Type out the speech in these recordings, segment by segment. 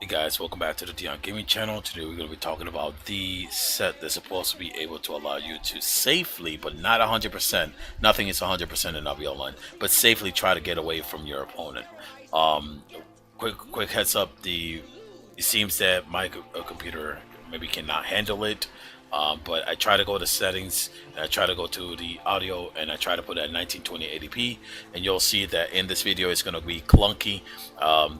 Hey guys, welcome back to the Dion Gaming channel. Today we're going to be talking about the set that's supposed to be able to allow you to safely, but not 100%, nothing is 100% in Navi Online, but safely try to get away from your opponent. Um, quick heads up, it seems that my computer maybe cannot handle it. But I try to go to settings, and I try to go to the audio, and I try to put it at 1920 80p, and you'll see that in this video it's going to be clunky.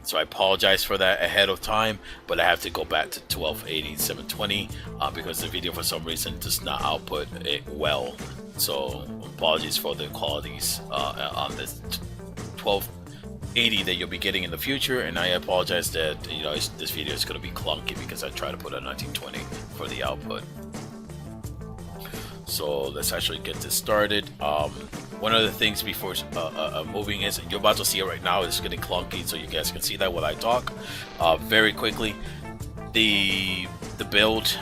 So I apologize for that ahead of time, but I have to go back to 1280 720 because the video for some reason does not output it well. So apologies for the qualities on this 1280 that you'll be getting in the future, and I apologize that this video is going to be clunky because I try to put a 1920 for the output. So let's actually get this started. One of the things before moving is, you're about to see it right now, it's getting clunky, so you guys can see that while I talk. Very quickly, the build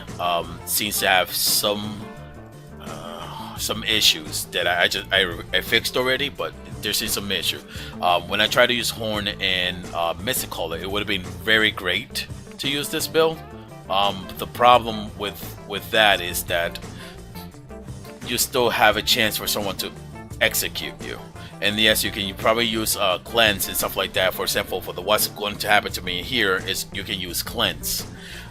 seems to have some issues that I fixed already, but there's some issue. When I try to use Horn and Mystic Caller, it would have been very great to use this build. The problem with that is that you still have a chance for someone to execute you. And yes, you probably use cleanse and stuff like that. For example, for what's going to happen to me here is you can use cleanse.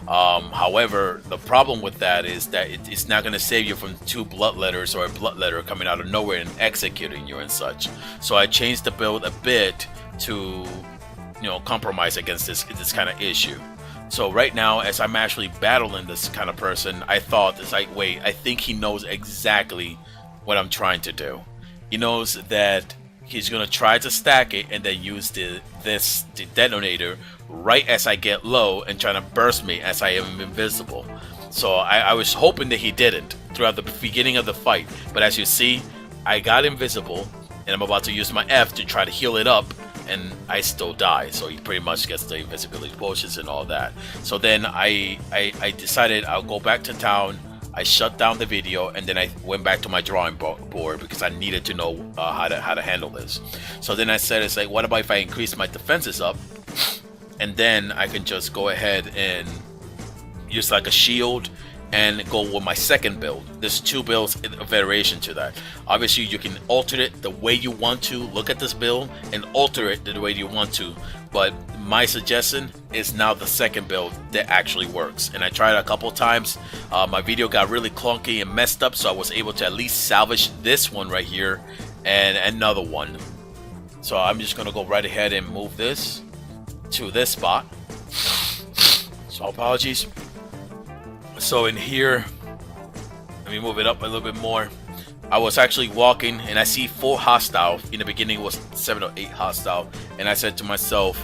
However, the problem with that is that it's not going to save you from two bloodletters or a bloodletter coming out of nowhere and executing you and such. So I changed the build a bit to compromise against this kind of issue. So right now, as I'm actually battling this kind of person, I thought, it's like, wait, I think he knows exactly what I'm trying to do. He knows that he's going to try to stack it and then use the detonator right as I get low and trying to burst me as I am invisible. So I was hoping that he didn't throughout the beginning of the fight. But as you see, I got invisible and I'm about to use my F to try to heal it up, and I still die. So he pretty much gets the invisibility potions and all that. So then I decided I'll go back to town. I shut down the video, and then I went back to my drawing board because I needed to know how to handle this. So then I said, it's like, what about if I increase my defenses up, and then I can just go ahead and use like a shield and go with my second build. There's two builds in a variation to that. Obviously, you can alter it the way you want to. Look at this build and alter it the way you want to. But my suggestion is now the second build that actually works. And I tried it a couple times. My video got really clunky and messed up, so I was able to at least salvage this one right here and another one. So I'm just gonna go right ahead and move this to this spot. So apologies. So in here, let me move it up a little bit more. I was actually walking and I see 4 hostile. In the beginning it was 7 or 8 hostile, and I said to myself,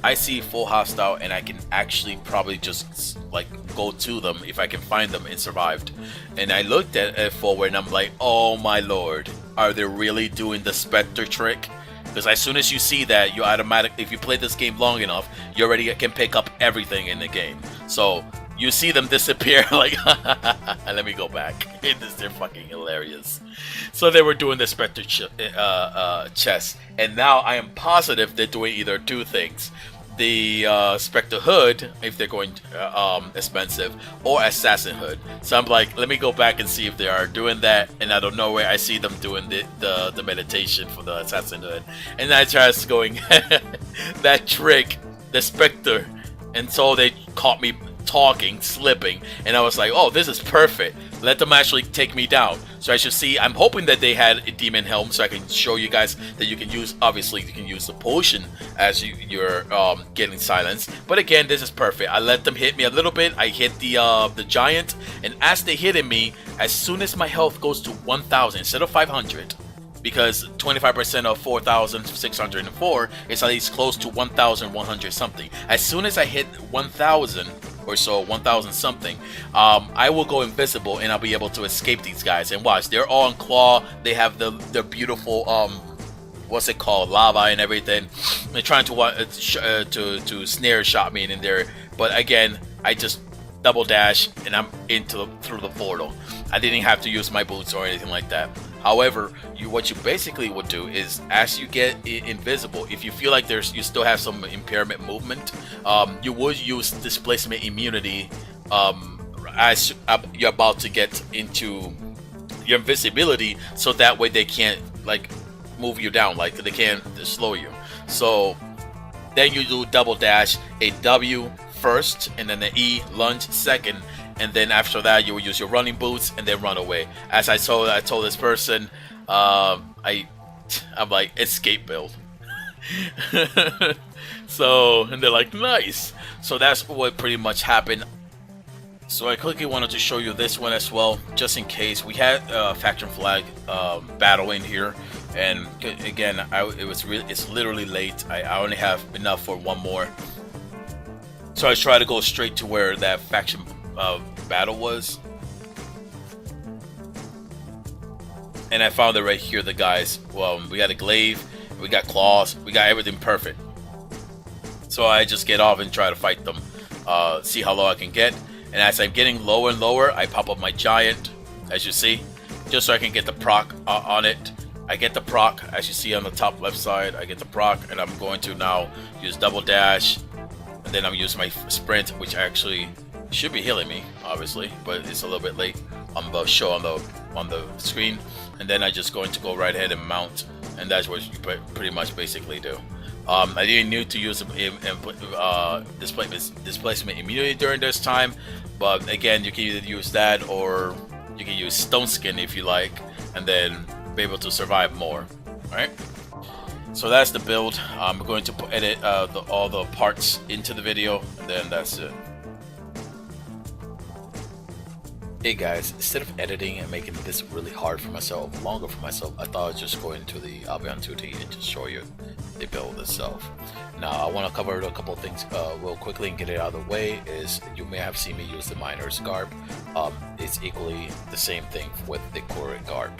I see 4 hostile and I can actually probably just like go to them if I can find them, and survived. And I looked at it forward and I'm like, oh my lord, are they really doing the Spectre trick? Because as soon as you see that, you automatically, if you play this game long enough, you already can pick up everything in the game. So you see them disappear, like, let me go back. They're fucking hilarious. So they were doing the Spectre chest, and now I am positive they're doing either two things: the Spectre hood, if they're going expensive, or Assassin hood. So I'm like, let me go back and see if they are doing that, and out of nowhere I see them doing the meditation for the Assassin hood, and I just going that trick, the Spectre, and so they caught me talking, slipping, and I was like, oh, this is perfect. Let them actually take me down. So as you see, I'm hoping that they had a demon helm so I can show you guys that you can use, obviously you can use the potion as you're getting silenced. But again, this is perfect. I let them hit me a little bit. I hit the giant, and as they hitted me, as soon as my health goes to 1,000 instead of 500, because 25% of 4,604 is at least close to 1,100 something. As soon as I hit 1,000 or so, 1,000 something, I will go invisible and I'll be able to escape these guys. And watch, they're all on claw. They have the beautiful what's it called, lava and everything. They're trying to snare shot me in there, but again, I just double dash and I'm through the portal. I didn't have to use my boots or anything like that. However, what you basically would do is, as you get invisible, if you feel like you still have some impairment movement, you would use displacement immunity as you're about to get into your invisibility, so that way they can't like move you down, like they can't slow you. So then you do double dash, a W first, and then the E lunge second, and then after that you will use your running boots and then run away. As I told this person, I'm like, escape build. So, and they're like, nice. So that's what pretty much happened. So I quickly wanted to show you this one as well, just in case. We had faction flag battle in here, and again, it's literally late. I only have enough for one more, so I try to go straight to where that faction battle was, and I found it right here. The guys, well, we got a glaive, we got claws, we got everything perfect. So I just get off and try to fight them, see how low I can get. And as I'm getting lower and lower, I pop up my giant, as you see, just so I can get the proc on it. I get the proc, as you see on the top left side, I get the proc, and I'm going to now use double dash, and then I'm using my sprint, which actually should be healing me, obviously, but it's a little bit late on the show on the screen. And then I just going to go right ahead and mount, and that's what you pretty much basically do. I didn't need to use displacement immunity during this time, but again, you can either use that or you can use stone skin if you like, and then be able to survive more. Alright, so that's the build. I'm going to edit all the parts into the video, and then that's it. Hey guys, instead of editing and making this really hard for myself, longer for myself, I thought I'd just go into the Albion 2T and just show you the build itself. Now, I want to cover a couple of things real quickly and get it out of the way. Is you may have seen me use the miner's garb. It's equally the same thing with the quarrier garb.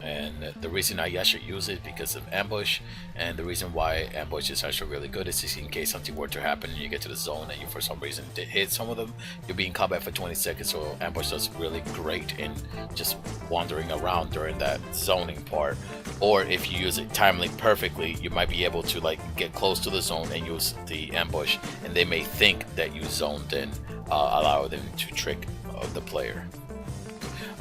And the reason I actually use it because of ambush, and the reason why ambush is actually really good is just in case something were to happen and you get to the zone and you for some reason did hit some of them, you'll be in combat for 20 seconds, so ambush does really great in just wandering around during that zoning part. Or if you use it timely perfectly, you might be able to like get close to the zone and use the ambush, and they may think that you zoned in, allow them to trick the player.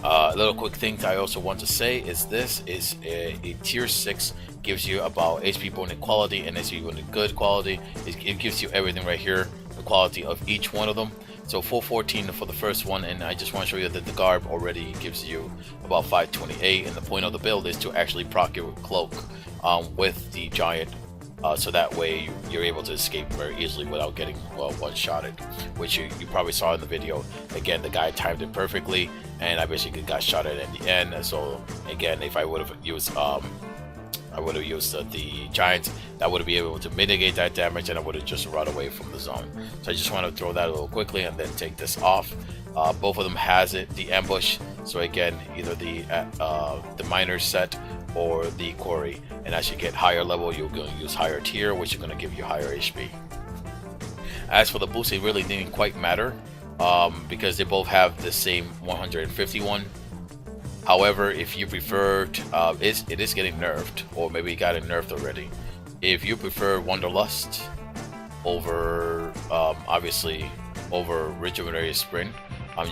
A little quick thing that I also want to say is this is a tier 6 gives you about HP bone equality and HP bone good quality. It gives you everything right here, the quality of each one of them. So 414 for the first one, and I just want to show you that the garb already gives you about 528, and the point of the build is to actually proc your cloak with the giant, so that way you're able to escape very easily without getting one-shotted, which you probably saw in the video. Again, the guy timed it perfectly, and I basically got shot at in the end. So again, if I would have used the giant, that would be able to mitigate that damage, and I would have just run away from the zone. So I just want to throw that a little quickly and then take this off. Both of them has the ambush. So again, either the miner set or the quarry, and as you get higher level, you're going to use higher tier, which is going to give you higher HP. As for the boost, it really didn't quite matter because they both have the same 151. However, if you preferred, it is getting nerfed, or maybe it got it nerfed already. If you prefer Wanderlust over, obviously, over Rejuvenated Sprint,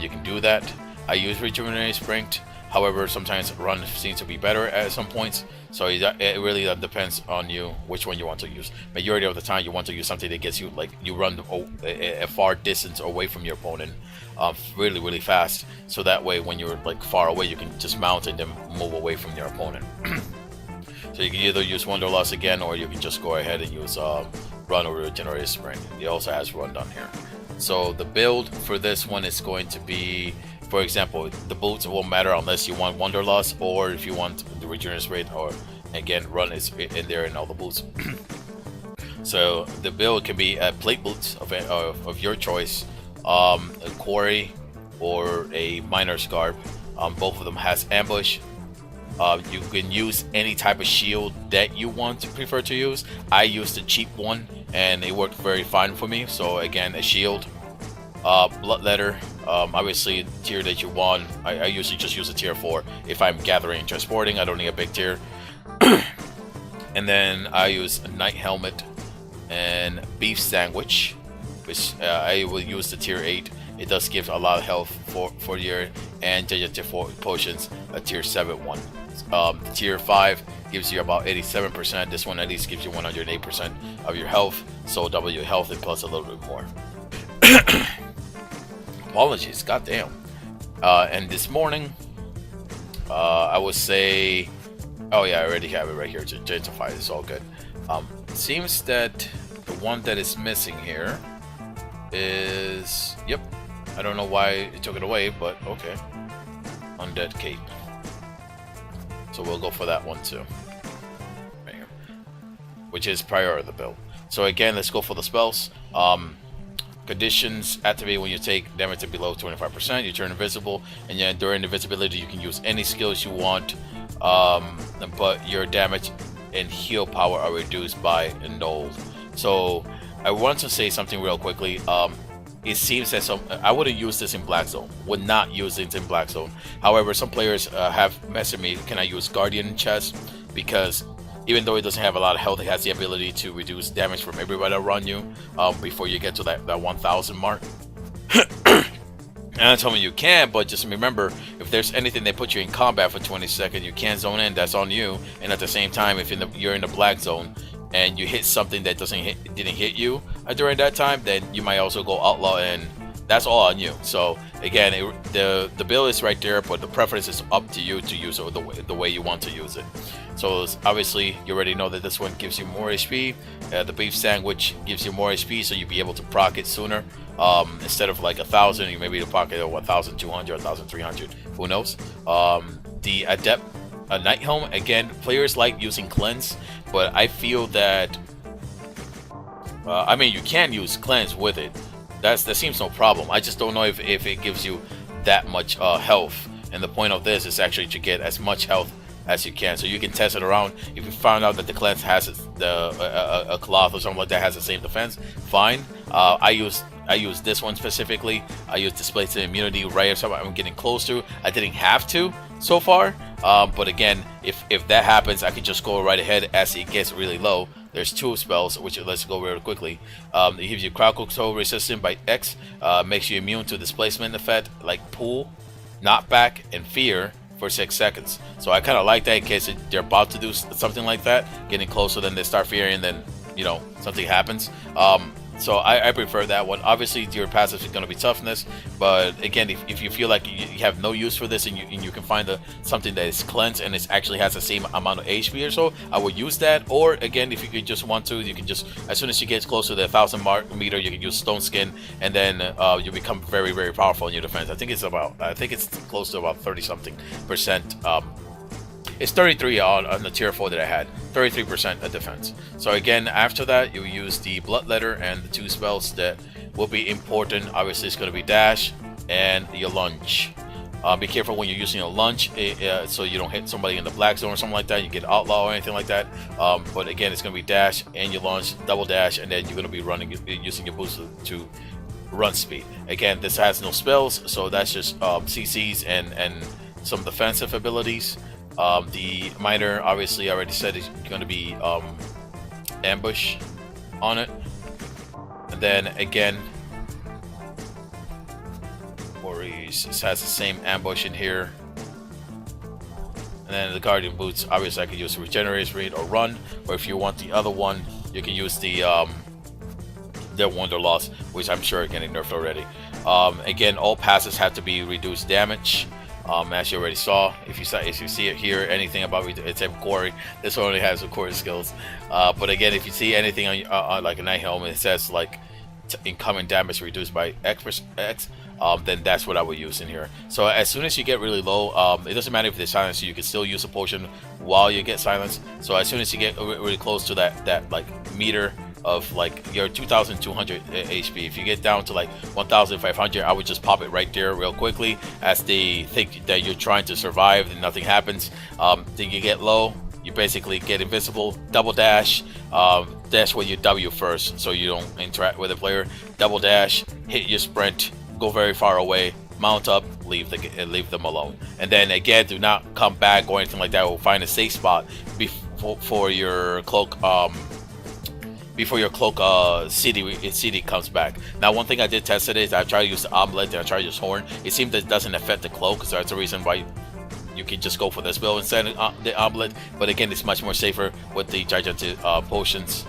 you can do that. I use Rejuvenated Sprint. However, sometimes run seems to be better at some points, so it really depends on you which one you want to use. Majority of the time, you want to use something that gets you, like, you run a far distance away from your opponent really fast, so that way when you're like far away, you can just mount and then move away from your opponent. So you can either use Wanderlust again, or you can just go ahead and use Run or Regenerated Sprint. It also has Run down here. So the build for this one is going to be, for example, the boots won't matter unless you want Wanderlust, or if you want the Regenerated Sprint, or again, Run is in there in all the boots. So the build can be plate boots of your choice, a quarry, or a miner's garb. Both of them has ambush. You can use any type of shield that you prefer to use. I used the cheap one and it worked very fine for me. So again, a shield, Bloodletter, Obviously, tier that you want, I usually just use a tier 4 if I'm gathering and transporting. I don't need a big tier. And then I use a knight helmet and beef sandwich, which I will use the tier 8. It does give a lot of health for your, and Gigantify potions, a tier 7 one. Tier 5 gives you about 87%. This one at least gives you 108% of your health, so double your health and plus a little bit more. Apologies, goddamn. And this morning, I would say, oh yeah, I already have it right here. Gigantify, it's all good. Seems that the one that is missing here is, yep, I don't know why it took it away, but okay. Undead cape. So we'll go for that one too. Right here. Which is prior of the build. So again, let's go for the spells. Conditions activate when you take damage to below 25%. You turn invisible, and then during invisibility, you can use any skills you want. But your damage and heal power are reduced by annulled. So I want to say something real quickly. It seems that I wouldn't use this in Black Zone. Would not use it in Black Zone. However, some players have messaged me, can I use Guardian Chest? Because even though it doesn't have a lot of health, it has the ability to reduce damage from everybody around you before you get to that 1000 mark. And I'm telling you can, but just remember, if there's anything that puts you in combat for 20 seconds, you can't zone in, that's on you. And at the same time, if you're in the Black Zone and you hit something that didn't hit you during that time, then you might also go outlaw, and that's all on you. So again, the build is right there, but the preference is up to you to use it the way you want to use it. So obviously, you already know that this one gives you more HP. The beef sandwich gives you more HP, so you'll be able to proc it sooner. Instead of like 1,000, you may be able to proc it at 1,200, 1,300. Who knows? The adept, a knight helm. Again, players like using cleanse, but I feel that I mean, you can use cleanse with it. That seems no problem. I just don't know if it gives you that much health. And the point of this is actually to get as much health as you can, so you can test it around. If you find out that the cleanse has a cloth or something like that has the same defense, fine. I use this one specifically. I use displacement immunity right if I'm getting close to. I didn't have to so far, but again, if that happens, I can just go right ahead as it gets really low. There's two spells, which let's go very quickly. It gives you crowd control resistant by X, makes you immune to displacement effect like pull, knockback, and fear for 6 seconds. So I kind of like that in case they're about to do something like that, getting closer, then they start fearing, then something happens. So I prefer that one. Obviously, your passive is going to be toughness, but again, if you feel like you have no use for this and you can find something that is cleansed and it actually has the same amount of HP or so, I would use that. Or again, if you just want to, you can just, as soon as you get close to the 1,000 meter, you can use Stone Skin, and then you become very, very powerful in your defense. I think it's close to about 30-something%. It's 33 on the tier 4 that I had, 33% of defense. So again, after that, you use the Bloodletter and the two spells that will be important. Obviously, it's going to be Dash and your Lunge. Be careful when you're using a Lunge, so you don't hit somebody in the Black Zone or something like that. You get Outlaw or anything like that. But again, it's going to be Dash and your Lunge, double Dash, and then you're going to be using your boost to run speed. Again, this has no spells, so that's just CCs and some defensive abilities. The miner, obviously, I already said is going to be ambush on it. And then again, this has the same ambush in here. And then the guardian boots, obviously, I could use regenerate speed or run. Or if you want the other one, you can use the wanderlust, which I'm sure are getting nerfed already. Again, all passes have to be reduced damage. As you already saw, if you see it here, anything about it's a quarry. This one only has the quarry skills. But again, if you see anything on like a knight helmet, it says like incoming damage reduced by X, then that's what I would use in here. So as soon as you get really low, it doesn't matter if there's silence, you can still use a potion while you get silence. So as soon as you get really close to that like meter of like your 2,200 HP, if you get down to like 1,500, I would just pop it right there real quickly, as they think that you're trying to survive and nothing happens. Then you get low, you basically get invisible, double dash, dash when you W first so you don't interact with the player, double dash, hit your sprint, go very far away, mount up, leave them alone. And then again, do not come back or anything like that. We'll find a safe spot before your cloak CD comes back. Now, one thing I did test today is I tried to use the omelet and I tried to use horn. It seems that it doesn't affect the cloak, so that's the reason why you can just go for this build instead of the omelet. But again, it's much more safer with the gigantic potions.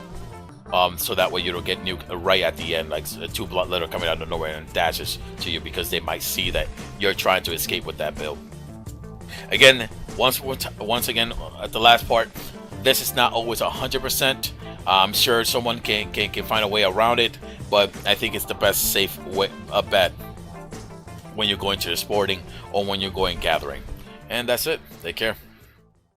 So that way you don't get nuked right at the end, like 2 Bloodletter coming out of nowhere and dashes to you because they might see that you're trying to escape with that build. Again, once again, at the last part, this is not always 100%. I'm sure someone can find a way around it, but I think it's the best safe way, a bet when you're going to the sporting or when you're going gathering. And that's it. Take care.